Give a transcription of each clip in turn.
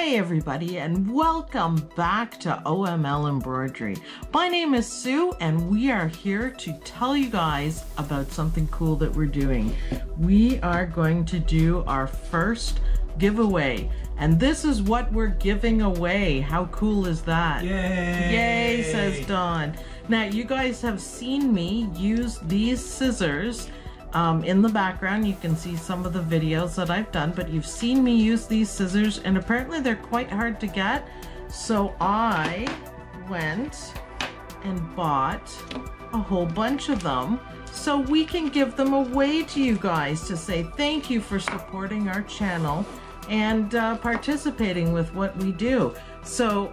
Hey everybody, and welcome back to Oml Embroidery. My name is Sue and we are here to tell you guys about something cool that we're doing. We are going to do our first giveaway, and this is what we're giving away. How cool is that? Yay! Yay, says Dawn. Now you guys have seen me use these scissors. In the background you can see some of the videos that I've done, but you've seen me use these scissors and apparently they're quite hard to get. So I went and bought a whole bunch of them so we can give them away to you guys to say thank you for supporting our channel and participating with what we do. So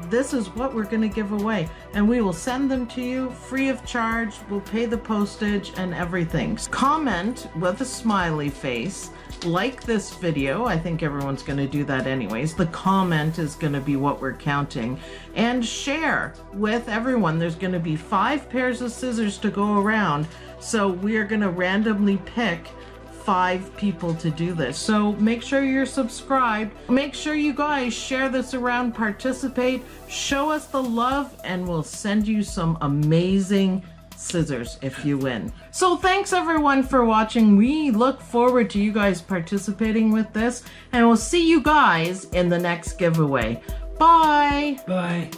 this is what we're going to give away, and we will send them to you free of charge. We'll pay the postage and everything. Comment with a smiley face, like this video. I think everyone's going to do that anyways. The comment is going to be what we're counting, and share with everyone. There's going to be 5 pairs of scissors to go around, so we are going to randomly pick 5 people to do this. So make sure you're subscribed. Make sure you guys share this around, participate, show us the love, and we'll send you some amazing scissors if you win. So thanks everyone for watching. We look forward to you guys participating with this, and we'll see you guys in the next giveaway. Bye. Bye.